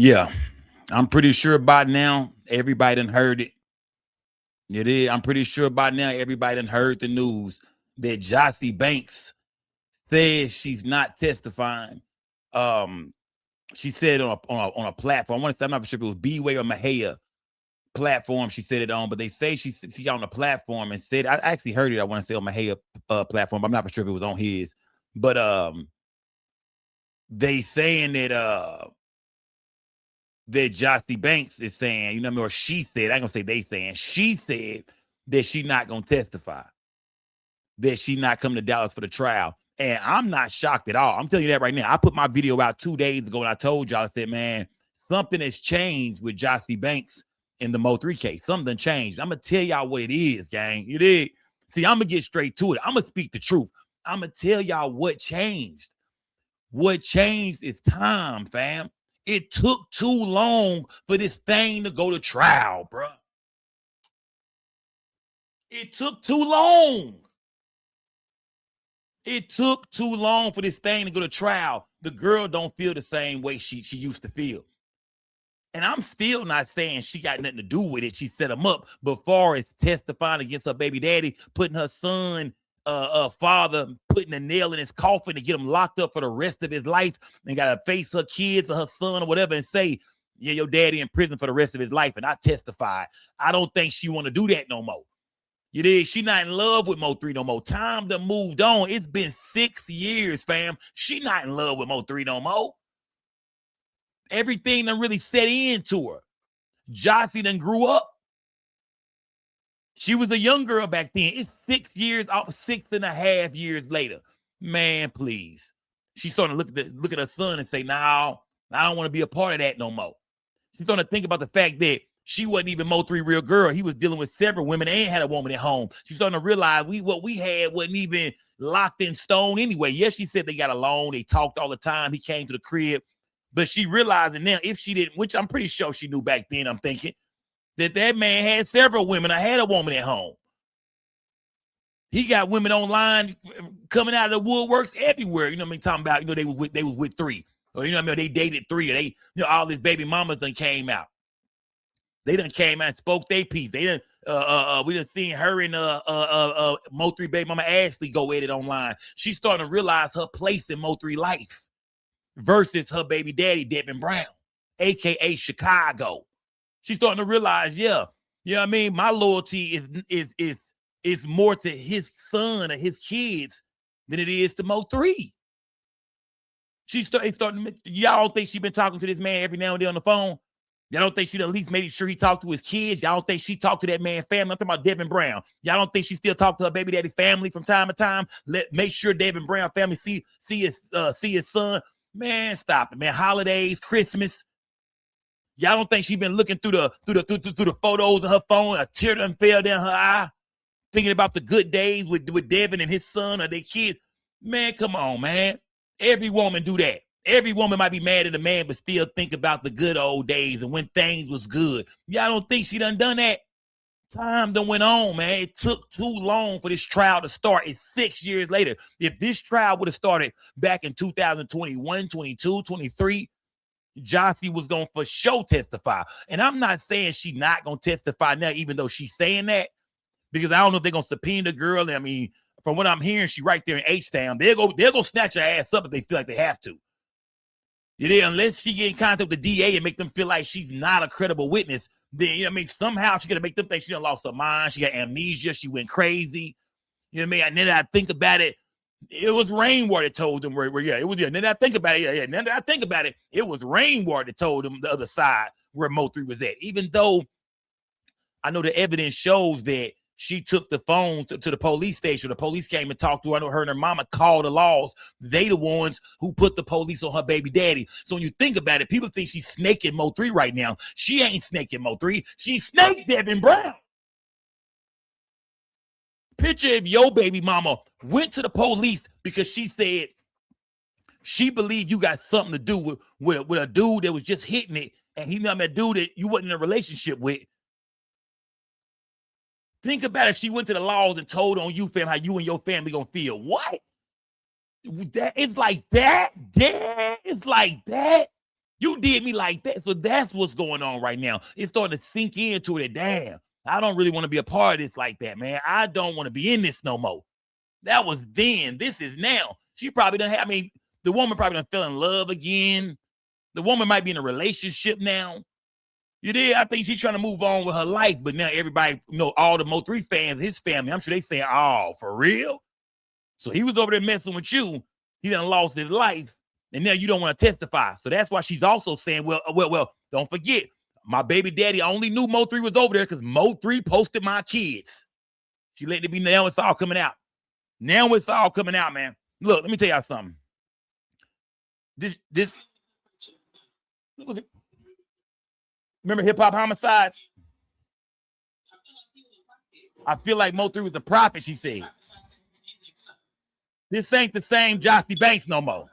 Yeah, I'm pretty sure by now everybody done heard it. It is. I'm pretty sure by now everybody done heard the news that Jocy Banks says she's not testifying. Um, she said on a platform. I want to say I'm not sure if it was B-Way or Mahia platform she said it on, but they say she got on the platform and said I actually heard it. I want to say on Mahia platform. But I'm not sure if it was on his, but they saying that Jocy Banks is saying, you know what I mean, or she said, I ain't gonna say they saying, she said that she not gonna testify, that she not coming to Dallas for the trial. And I'm not shocked at all. I'm telling you that right now. I put my video out 2 days ago and I told y'all, I said, man, something has changed with Jocy Banks in the Mo3 case. Something changed. I'm gonna tell y'all what it is, gang. You did. See, I'm gonna get straight to it. I'm gonna speak the truth. I'm gonna tell y'all what changed. What changed is time, fam. It took too long for this thing to go to trial, bro. It took too long. It took too long for this thing to go to trial. The girl don't feel the same way she used to feel. And I'm still not saying she got nothing to do with it. She set him up. But far as testifying against her baby daddy, putting her son, father, putting a nail in his coffin to get him locked up for the rest of his life and got to face her kids or her son or whatever and say, yeah, your daddy in prison for the rest of his life. And I testified. I don't think she want to do that no more. You did. She not in love with Mo3 no more. Time done moved on. It's been 6 years, fam. She not in love with Mo3 no more. Everything done really set into her. Jocy done grew up. She was a young girl back then. It's 6 years, 6.5 years later. Man, please. She's starting to look at her son and say, no, I don't want to be a part of that no more. She's starting to think about the fact that she wasn't even Mo3 real girl. He was dealing with several women and had a woman at home. She's starting to realize what we had wasn't even locked in stone anyway. Yes, she said they got along. They talked all the time. He came to the crib. But she realizing now, if she didn't, which I'm pretty sure she knew back then, I'm thinking, that man had several women. I had a woman at home. He got women online coming out of the woodworks everywhere. You know what I mean? Talking about, they was with 3. Or, you know what I mean? They dated 3. Or they, all these baby mamas done came out. They done came out and spoke their piece. They done, we done seen her and Mo3 baby mama Ashley go at it online. She's starting to realize her place in Mo3 life versus her baby daddy, Devin Brown, a.k.a. Chicago. She's starting to realize, yeah, you know what I mean? My loyalty is more to his son or his kids than it is to Mo3. She's starting, y'all don't think she been talking to this man every now and then on the phone? Y'all don't think she at least made sure he talked to his kids? Y'all don't think she talked to that man's family? I'm talking about Devin Brown. Y'all don't think she still talked to her baby daddy's family from time to time? Make sure Devin Brown family see his son. Man, stop it, man. Holidays, Christmas. Y'all don't think she been looking through the photos of her phone? A tear done fell down her eye, thinking about the good days with Devin and his son or their kids. Man, come on, man. Every woman do that. Every woman might be mad at a man, but still think about the good old days and when things was good. Y'all don't think she done that? Time done went on, man. It took too long for this trial to start. It's 6 years later. If this trial would have started back in 2021, 22, 23, Jocy was going to for sure testify. And I'm not saying she not going to testify now, even though she's saying that, because I don't know if they're going to subpoena the girl. I mean, from what I'm hearing, she right there in H-Town. They'll go snatch her ass up if they feel like they have to. Unless she get in contact with the DA and make them feel like she's not a credible witness, then, somehow she's going to make them think she done lost her mind. She got amnesia. She went crazy. You know what I mean? And then I think about it. It was Rainwater that told them where it was. And then I think about it. Then I think about it. It was Rainwater that told them the other side where Mo3 was at. Even though I know the evidence shows that she took the phone to the police station. The police came and talked to her. I know her and her mama called the laws. They the ones who put the police on her baby daddy. So when you think about it, people think she's snaking Mo3 right now. She ain't snaking Mo3. She snaked Devin Brown. Picture if your baby mama went to the police because she said she believed you got something to do with a dude that was just hitting it, and he not a dude that you wasn't in a relationship with. Think about if she went to the laws and told on you, fam, how you and your family gonna feel. What? It's like that? Yeah, it's like that. You did me like that. So that's what's going on right now. It's starting to sink into it. Damn, I don't really want to be a part of this like that, man. I don't want to be in this no more. That was then. This is now. She probably done have, I mean, the woman probably done fell in love again. The woman might be in a relationship now. You did. I think she's trying to move on with her life, but now everybody, all the Mo3 fans, his family, I'm sure they saying, oh, for real? So he was over there messing with you. He done lost his life, and now you don't want to testify. So that's why she's also saying, well, don't forget, my baby daddy only knew Mo3 was over there because Mo3 posted my kids. She let it be, now it's all coming out. Now it's all coming out, man. Look, let me tell y'all something. This look, remember Hip Hop Homicides? I feel like Mo3 was the prophet, she said. This ain't the same Jocy Banks no more.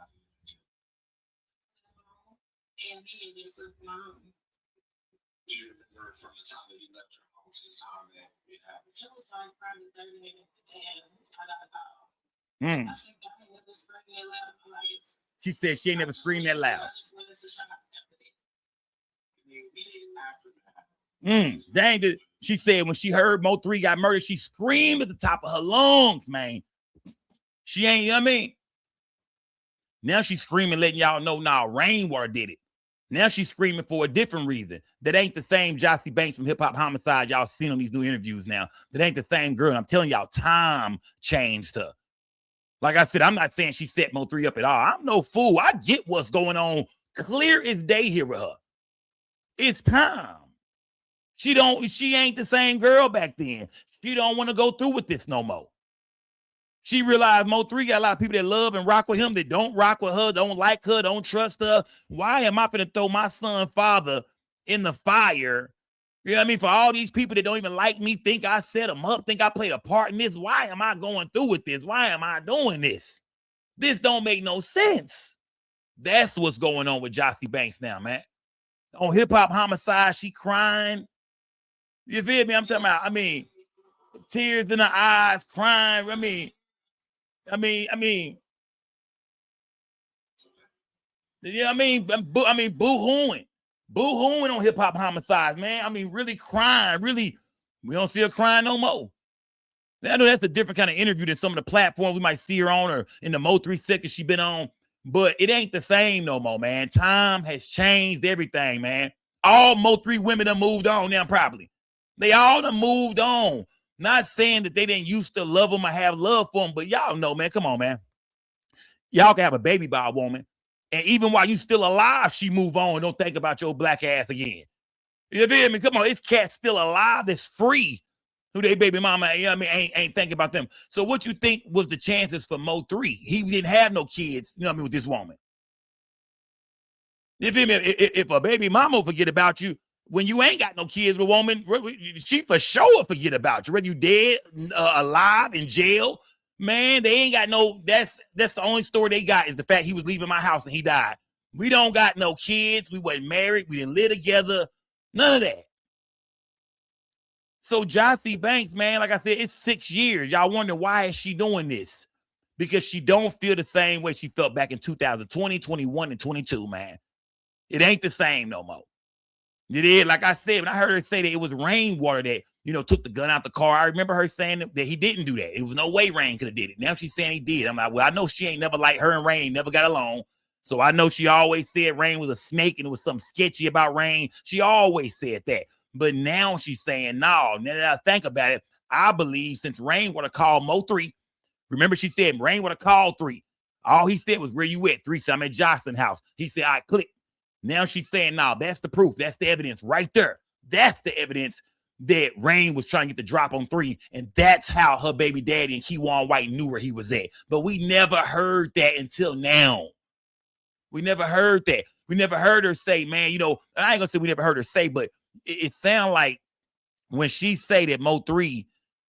From the time that he left her home to the time that it happened. It was like probably 30 minutes and I got a call. I think I ain't never screamed that loud in my life. She said she ain't never screamed that loud. I just went into shock after that. Dang, she said when she heard Mo3 got murdered, she screamed at the top of her lungs, man. She ain't, you know what I mean? Now she's screaming, letting y'all know now Rainwater did it. Now she's screaming for a different reason. That ain't the same Jocy Banks from Hip Hop Homicide y'all seen on these new interviews now. That ain't the same girl. And I'm telling y'all, time changed her. Like I said, I'm not saying she set Mo3 up at all. I'm no fool. I get what's going on clear as day here with her. It's time. She ain't the same girl back then. She don't want to go through with this no more. She realized Mo3 got a lot of people that love and rock with him that don't rock with her, don't like her, don't trust her. Why am I going to throw my son's father in the fire? You know what I mean? For all these people that don't even like me, think I set them up, think I played a part in this. Why am I going through with this? Why am I doing this? This don't make no sense. That's what's going on with Jocy Banks now, man. On Hip Hop Homicide, she crying. You feel me? I'm talking about, tears in her eyes, crying. Boo-hooing. Boo-hooing on Hip Hop Homicides, man. Really crying. Really, we don't see her crying no more. I know that's a different kind of interview than some of the platforms we might see her on or in the Mo3 sector she been on, but it ain't the same no more, man. Time has changed everything, man. All Mo3 women have moved on now, probably. They all done moved on. Not saying that they didn't used to love them or have love for them, but y'all know, man, come on, man. Y'all can have a baby by a woman, and even while you still alive, she move on and don't think about your black ass again. You feel me? Come on, this cat's still alive, that's free. Who they baby mama, you know what I mean, ain't thinking about them. So what you think was the chances for Mo3? He didn't have no kids, you know what I mean, with this woman. You feel me? If a baby mama forget about you, when you ain't got no kids with a woman, she for sure will forget about you. Whether you dead, alive, in jail, man, they ain't got no, that's the only story they got is the fact he was leaving my house and he died. We don't got no kids. We wasn't married. We didn't live together. None of that. So Jocy Banks, man, like I said, it's 6 years. Y'all wonder why is she doing this? Because she don't feel the same way she felt back in 2020, 21, and 22, man. It ain't the same no more. It is, like I said, when I heard her say that it was Rainwater that, took the gun out the car, I remember her saying that he didn't do that. It was no way Rain could have did it. Now she's saying he did. I'm like, well, I know she ain't never like her and Rain never got along. So I know she always said Rain was a snake and it was something sketchy about Rain. She always said that. But now she's saying, no, now that I think about it, I believe since Rainwater called Mo3, remember she said Rainwater called 3. All he said was, where you at? 3, so I'm at Jocelyn's house. He said, I clicked. Now she's saying, no, that's the proof. That's the evidence right there. That's the evidence that Rain was trying to get the drop on 3. And that's how her baby daddy and Keywan White knew where he was at. But we never heard that until now. We never heard that. We never heard her say, man, I ain't going to say we never heard her say, but it sounds like when she say that Mo3,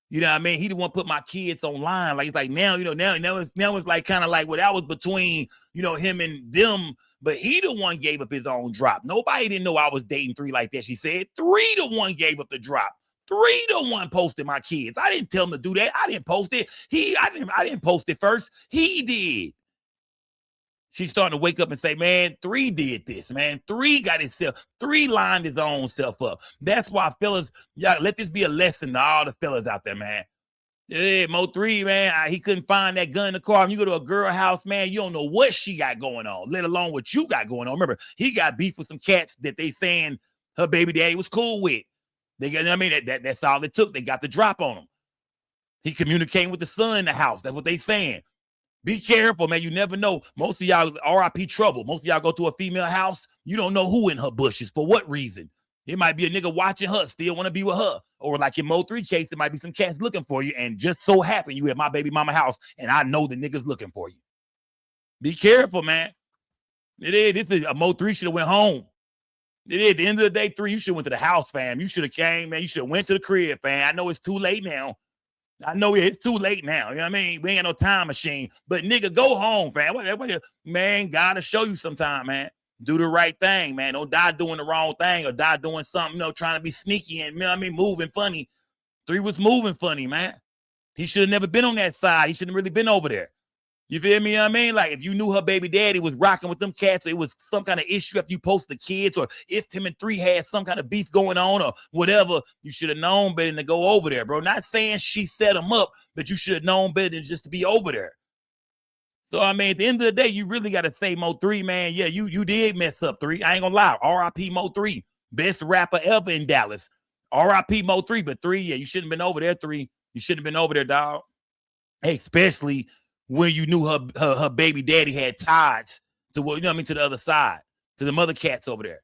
you know what I mean? He didn't want to put my kids online. Like, it's like now it's like kind of like what that was between, him and them. But he the one gave up his own drop. Nobody didn't know I was dating 3 like that. She said 3 the one gave up the drop. 3 the one posted my kids. I didn't tell him to do that. I didn't post it. I didn't post it first. He did. She's starting to wake up and say, man, 3 did this, man. 3 got himself, 3 lined his own self up. That's why, fellas, y'all let this be a lesson to all the fellas out there, man. Yeah, Mo 3, man, he couldn't find that gun in the car. When you go to a girl house, man, you don't know what she got going on, let alone what you got going on. Remember, he got beef with some cats that they saying her baby daddy was cool with. They got, I mean, that's all it took. They got the drop on him. He communicating with the son in the house. That's what they saying. Be careful, man. You never know. Most of y'all RIP trouble. Most of y'all go to a female house. You don't know who in her bushes for what reason. It might be a nigga watching her, still want to be with her. Or like in Mo 3 case, it might be some cats looking for you. And just so happen you at my baby mama house, and I know the nigga's looking for you. Be careful, man. It is. This is a Mo 3 should have went home. It is. At the end of the day, 3, you should have went to the house, fam. You should have came, man. You should have went to the crib, fam. I know it's too late now. I know it's too late now. You know what I mean? We ain't got no time machine. But nigga, go home, fam. Man, gotta show you sometime, man. Do the right thing, man. Don't die doing the wrong thing or die doing something, trying to be sneaky and, you know what I mean, moving funny. 3 was moving funny, man. He should have never been on that side. He shouldn't really been over there. You feel me? You know what I mean? Like if you knew her baby daddy was rocking with them cats, or it was some kind of issue if you posted the kids, or if him and 3 had some kind of beef going on or whatever, you should have known better than to go over there, bro. Not saying she set him up, but you should have known better than just to be over there. So, I mean, at the end of the day, you really got to say, Mo 3, man, yeah, you did mess up, 3. I ain't gonna lie. RIP Mo 3. Best rapper ever in Dallas. RIP Mo 3, but 3, yeah, you shouldn't have been over there, 3. You shouldn't have been over there, dog. Hey, especially when you knew her baby daddy had ties to what, you know what I mean, to the other side, to the mother cats over there.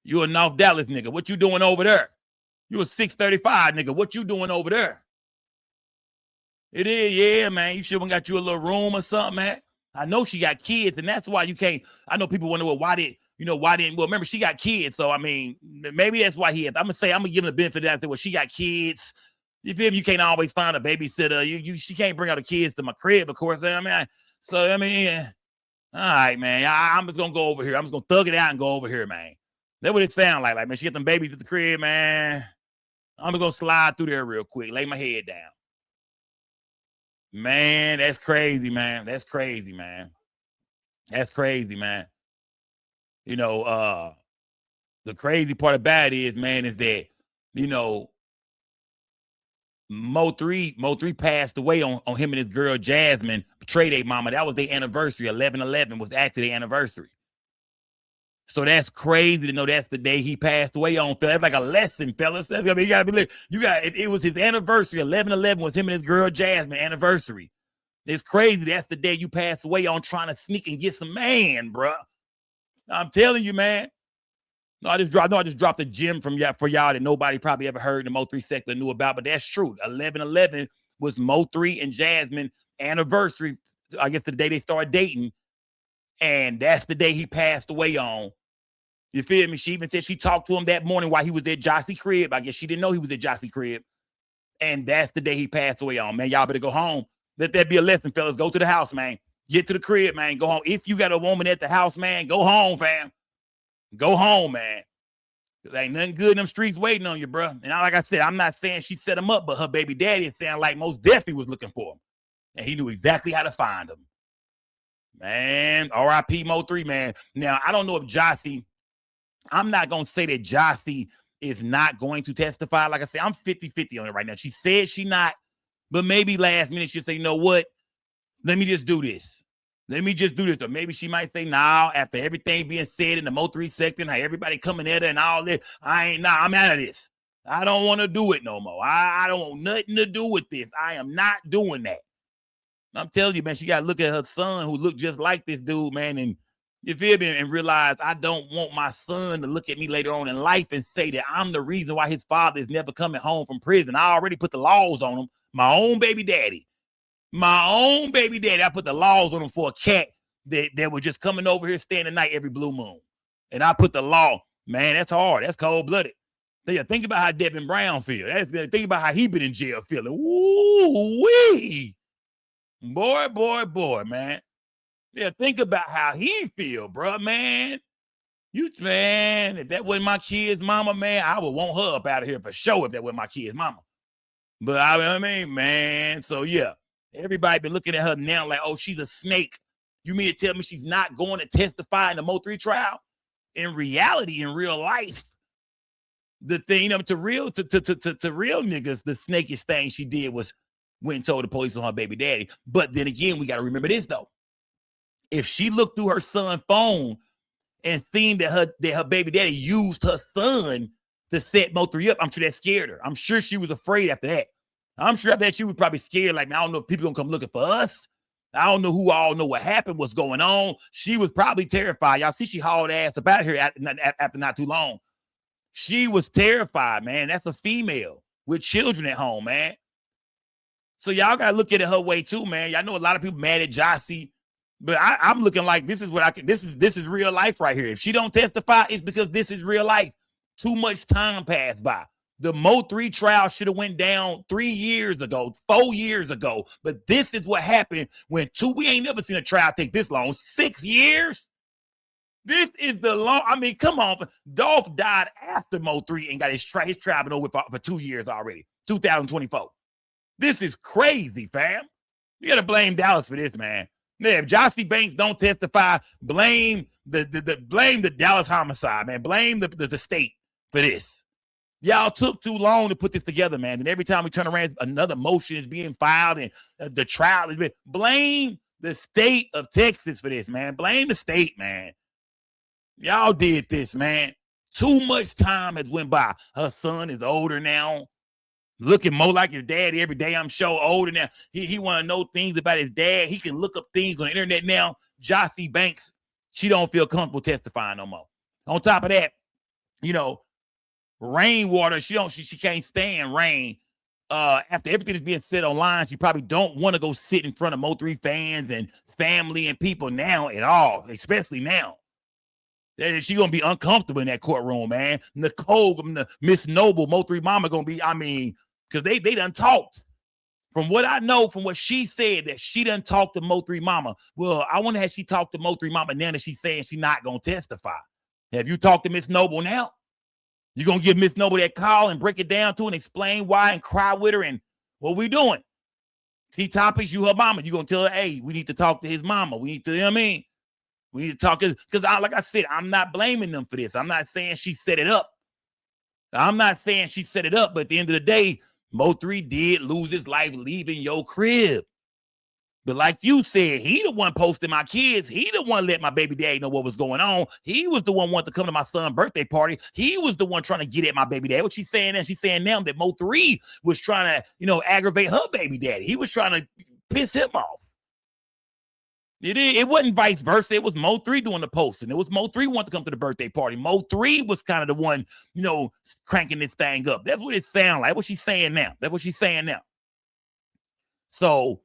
You a North Dallas nigga. What you doing over there? You a 635 nigga. What you doing over there? It is, yeah, man. You should have got you a little room or something, man. I know she got kids, and that's why you can't. I know people wonder, well, why didn't, well, remember, she got kids. So, I mean, maybe that's why he had. I'm going to give him the benefit of that. Well, she got kids. You feel me? You can't always find a babysitter. She can't bring out the kids to my crib, of course. I mean, yeah. All right, man. I'm just going to go over here. I'm just going to thug it out and go over here, man. That's what it sounds like. Like, man, she get them babies at the crib, man. I'm just going to slide through there real quick, lay my head down. Man, that's crazy, man. That's crazy, man. That's crazy, man. The crazy part about it is, man, is that, Mo 3 passed away on him and his girl Jasmine, betrayed their mama. That was their anniversary. 11/11 was actually their anniversary. So that's crazy to know that's the day he passed away on. That's like a lesson, fellas. I mean, it was his anniversary. 11/11 was him and his girl Jasmine anniversary. It's crazy. That's the day you pass away on, trying to sneak and get some man, bro. I'm telling you, man. I just dropped a gem for y'all that nobody probably ever heard in the Mo 3 sector knew about, but that's true. 11/11 was Mo 3 and Jasmine anniversary. I guess the day they started dating, and that's the day he passed away on. You feel me? She even said she talked to him that morning while he was at Jocy crib. I guess she didn't know he was at Jocy crib, and that's the day he passed away on. Man, y'all better go home. Let that be a lesson, fellas. Go to the house, man. Get to the crib, man. Go home. If you got a woman at the house, man, go home, fam. Go home, man. There ain't nothing good in them streets waiting on you, bro. And like I said, I'm not saying she set him up, but her baby daddy is saying like most definitely was looking for him. And he knew exactly how to find him. Man, RIP Mo 3, man. Now, I don't know if Jocy, I'm not going to say that Jocy is not going to testify. Like I said, I'm 50-50 on it right now. She said she not, but maybe last minute she'll say, you know what? Let me just do this. Or maybe she might say, nah, after everything being said in the Mo 3 sector, how everybody coming at her and all this, I'm out of this. I don't want to do it no more. I don't want nothing to do with this. I am not doing that. I'm telling you, man, she got to look at her son who looked just like this dude, man, and you feel me, and realize I don't want my son to look at me later on in life and say that I'm the reason why his father is never coming home from prison. I already put the laws on him. My own baby daddy. I put the laws on him for a cat that was just coming over here staying the night every blue moon. And I put the law. Man, that's hard. That's cold-blooded. Think about how Devin Brown feels. Think about how he been in jail feeling. Woo-wee. Boy, man. Yeah, think about how he feel, bro, man. If that wasn't my kid's mama, man, I would want her up out of here for sure if that wasn't my kid's mama. But I mean, man, so yeah. Everybody been looking at her now like, oh, she's a snake. You mean to tell me she's not going to testify in the Mo3 trial? In reality, in real life, the thing, to real niggas, the snakish thing she did was went and told the police on her baby daddy. But then again, we got to remember this though. If she looked through her son's phone and seen that her baby daddy used her son to set Mo3 up, I'm sure that scared her. I'm sure she was afraid after that. I'm sure after that she was probably scared, like, man, I don't know if people gonna come looking for us. I don't know who all know what happened, what's going on. She was probably terrified. Y'all see she hauled ass up out here after not too long. She was terrified, man. That's a female with children at home, man. So y'all gotta look at it her way too, man. Y'all know a lot of people mad at Jocy, but I'm looking like this is what I can. This is real life right here. If she don't testify, it's because this is real life. Too much time passed by. The Mo3 trial should have went down 3 years ago, 4 years ago. But this is what happened when we ain't never seen a trial take this long. 6 years. This is the long. I mean, come on. Dolph died after Mo3 and got his trial been over for 2 years already. 2024. This is crazy, fam. You gotta blame Dallas for this, man. Yeah, if Josie Banks don't testify, blame the Dallas homicide, man. Blame the state for this. Y'all took too long to put this together, man. And every time we turn around, another motion is being filed and the trial is being. Blame the state of Texas for this, man. Blame the state, man. Y'all did this, man. Too much time has went by. Her son is older now. Looking more like his daddy every day, I'm sure. Older now. He want to know things about his dad. He can look up things on the internet now. Josie Banks, she don't feel comfortable testifying no more. On top of that, rainwater, she can't stand rain. After everything is being said online, she probably don't want to go sit in front of Mo3 fans and family and people now at all, especially now. She gonna be uncomfortable in that courtroom, man. Nicole, Miss Noble, Mo3 mama gonna be, because they done talked. From what I know, from what she said, that she done talked to Mo3 mama. Well, I wonder have she talked to Mo3 mama now that she's saying she's not gonna testify. Have you talked to Miss Noble now? You gonna give Miss Noble that call and break it down to her and explain why and cry with her and what we doing? T-Topics, you her mama. You gonna tell her, hey, we need to talk to his mama. We need to, we need to talk, because like I said, I'm not blaming them for this. I'm not saying she set it up. But at the end of the day, Mo3 did lose his life leaving your crib. But like you said, he the one posting my kids. He the one let my baby daddy know what was going on. He was the one wanting to come to my son's birthday party. He was the one trying to get at my baby daddy. What she's saying now? She's saying now that Mo3 was trying to, aggravate her baby daddy. He was trying to piss him off. It wasn't vice versa. It was Mo3 doing the posting. It was Mo3 wanting to come to the birthday party. Mo3 was kind of the one, cranking this thing up. That's what it sounds like. That's what she's saying now. So,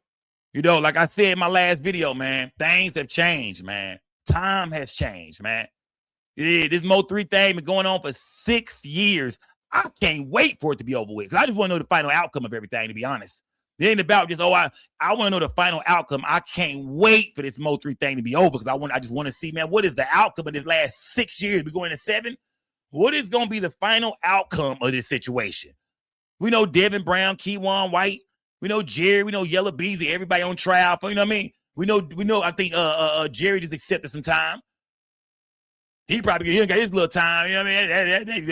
like I said in my last video, man, things have changed, man. Time has changed, man. Yeah, this Mo3 thing been going on for 6 years. I can't wait for it to be over with, because I just want to know the final outcome of everything, to be honest. It ain't about just, I want to know the final outcome. I can't wait for this Mo3 thing to be over, because I just want to see, man, what is the outcome of this last 6 years? We're going to 7. What is going to be the final outcome of this situation? We know Devin Brown, Keywan White. We know Jerry. We know Yellow Beezy. Everybody on trial for, We know. I think Jerry just accepted some time. He probably got his little time.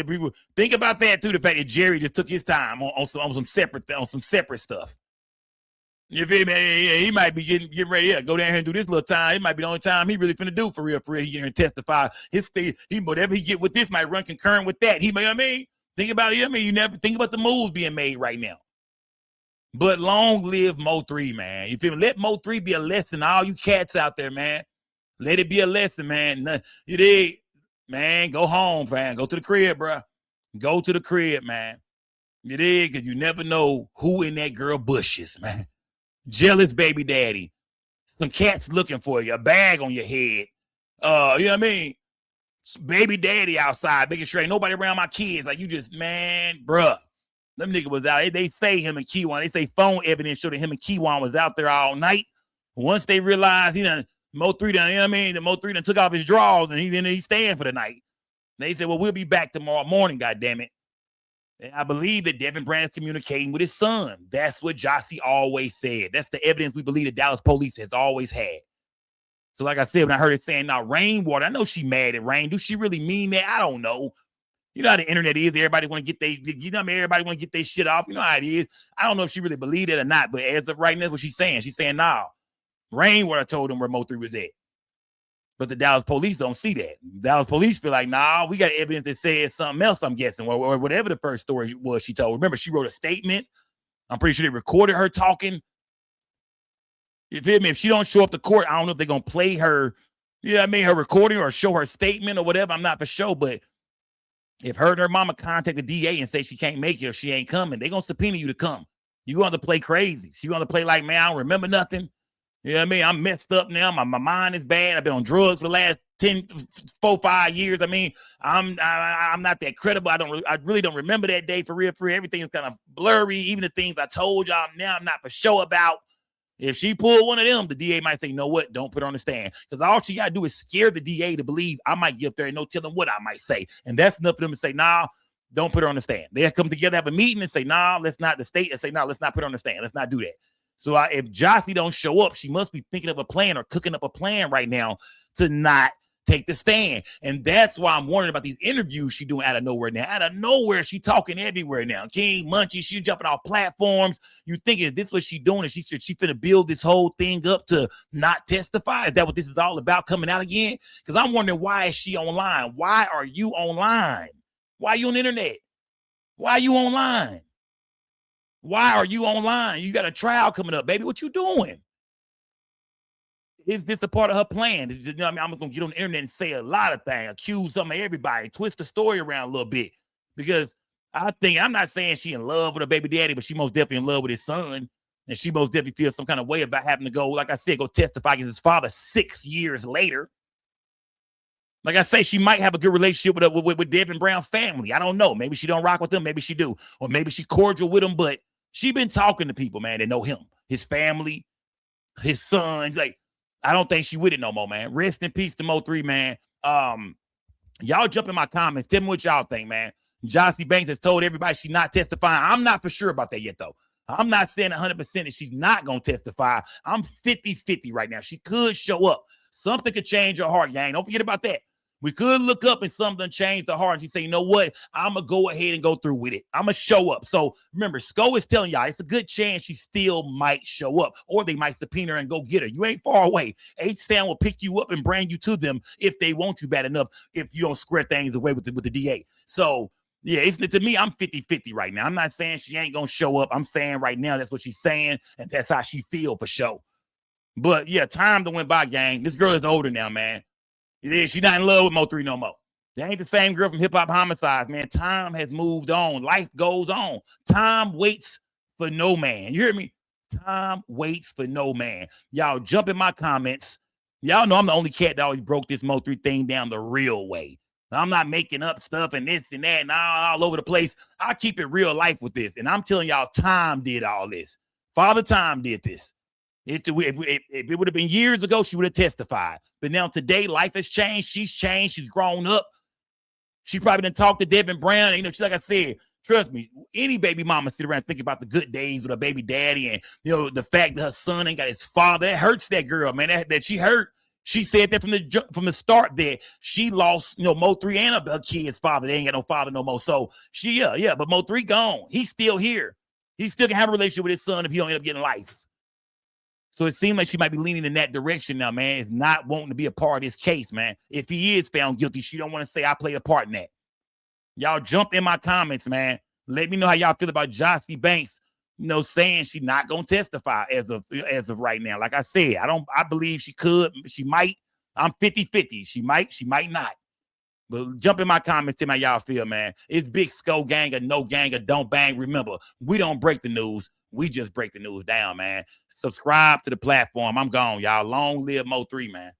People think about that too. The fact that Jerry just took his time on some separate stuff. You feel me? He might be getting ready to go down here and do this little time. It might be the only time he really finna do for real. He get here and testify. Whatever he get with this might run concurrent with that. Think about it. You never think about the moves being made right now. But long live Mo3, man. You feel me? Let Mo3 be a lesson. All you cats out there, man. Let it be a lesson, man. You dig? Man, go home, man. Go to the crib, bro. Go to the crib, man. You dig? Because you never know who in that girl bushes, man. Jealous baby daddy. Some cats looking for you. A bag on your head. You know what I mean? Baby daddy outside, making sure ain't nobody around my kids. Like, you just, man, bruh. Them niggas was out. They say him and Keywan. They say phone evidence showed that him and Keywan was out there all night. Once they realized, Mo3 done, the Mo3 done took off his drawers and he's staying for the night. They said, well, we'll be back tomorrow morning, goddammit. And I believe that Devin Brown is communicating with his son. That's what Jocy always said. That's the evidence we believe the Dallas police has always had. So like I said, when I heard it saying now rainwater, I know she mad at rain. Do she really mean that? I don't know. You know how the internet is. Everybody want to get everybody want to get their shit off. You know how it is. I don't know if she really believed it or not, but as of right now, that's what she's saying. She's saying, nah, rainwater told them where Mo3 was at. But the Dallas police don't see that. The Dallas police feel like, nah, we got evidence that says something else, I'm guessing, or whatever the first story was she told. Remember, she wrote a statement. I'm pretty sure they recorded her talking. You feel me? If she don't show up to court, I don't know if they're going to play her, her recording or show her statement or whatever. I'm not for sure, but if her and her mama contact the DA and say she can't make it or she ain't coming, they're going to subpoena you to come. You're going to play crazy. She's going to play like, man, I don't remember nothing. You know what I mean? I'm messed up now. My mind is bad. I've been on drugs for the last 5 years. I mean, I'm not that credible. I really don't remember that day for real. Everything is kind of blurry. Even the things I told y'all now, I'm not for sure about. If she pulled one of them, the DA might say, you know what? Don't put her on the stand. Because all she got to do is scare the DA to believe I might get up there and no telling what I might say. And that's enough for them to say, nah, don't put her on the stand. They come together, have a meeting and say, nah, let's not, the state and say, nah, let's not put her on the stand. Let's not do that. So if Jocy don't show up, she must be thinking of a plan or cooking up a plan right now to not take the stand. And that's why I'm wondering about these interviews she doing out of nowhere now. Out of nowhere, she talking everywhere now. King, Munchie, she jumping off platforms. You thinking, is this what she doing? Is she finna build this whole thing up to not testify? Is that what this is all about, coming out again? Because I'm wondering, why is she online? Why are you online? Why are you on the internet? Why are you online? Why are you online? You got a trial coming up, baby. What you doing? Is this a part of her plan? You know what I mean? I'm just going to get on the internet and say a lot of things, accuse some of everybody, twist the story around a little bit. Because I'm not saying she in love with her baby daddy, but she most definitely in love with his son. And she most definitely feels some kind of way about having to go, like I said, go testify against his father 6 years later. Like I say, she might have a good relationship with Devin Brown's family. I don't know. Maybe she don't rock with them. Maybe she do. Or maybe she cordial with him, but she been talking to people, man, that know him, his family, his sons. Like, I don't think she with it no more, man. Rest in peace to Mo3, man. Y'all jump in my comments. Tell me what y'all think, man. Josie Banks has told everybody she's not testifying. I'm not for sure about that yet, though. I'm not saying 100% that she's not going to testify. I'm 50-50 right now. She could show up. Something could change her heart, gang. Don't forget about that. We could look up and something change the heart and she say, you know what? I'm going to go ahead and go through with it. I'm going to show up. So remember, Sco is telling y'all it's a good chance she still might show up, or they might subpoena her and go get her. You ain't far away. H-Sound will pick you up and bring you to them if they want you bad enough, if you don't square things away with the DA. So yeah, to me, I'm 50-50 right now. I'm not saying she ain't going to show up. I'm saying right now that's what she's saying, and that's how she feel for sure. But yeah, time to went by, gang. This girl is older now, man. She's not in love with Mo3 no more. They ain't the same girl from Hip Hop Homicides, man. Time has moved on. Life goes on. Time waits for no man. You hear me? Time waits for no man. Y'all jump in my comments. Y'all know I'm the only cat that always broke this Mo3 thing down the real way. I'm not making up stuff and this and that and all over the place. I keep it real life with this. And I'm telling y'all, time did all this. Father Time did this. If it would have been years ago, she would have testified. But now today, life has changed. She's changed. She's grown up. She probably didn't talk to Devin Brown. You know, she's like I said, trust me, any baby mama sit around thinking about the good days with her baby daddy and, you know, the fact that her son ain't got his father. That hurts that girl, man. That she hurt. She said that from the start that she lost, you know, Mo3 and her kid's father. They ain't got no father no more. So she, but Mo3 gone. He's still here. He still can have a relationship with his son if he don't end up getting life. So it seems like she might be leaning in that direction now, man. Is not wanting to be a part of this case, man. If he is found guilty, she don't want to say I played a part in that. Y'all jump in my comments, man. Let me know how y'all feel about Jocy Banks, you know, saying she's not gonna testify as of right now. Like I said, I believe she could, she might. I'm 50-50. She might not. But jump in my comments, tell me how y'all feel, man. It's Big Sco gang or no gang or don't bang. Remember, we don't break the news. We just break the news down, man. Subscribe to the platform. I'm gone, y'all. Long live Mo3, man.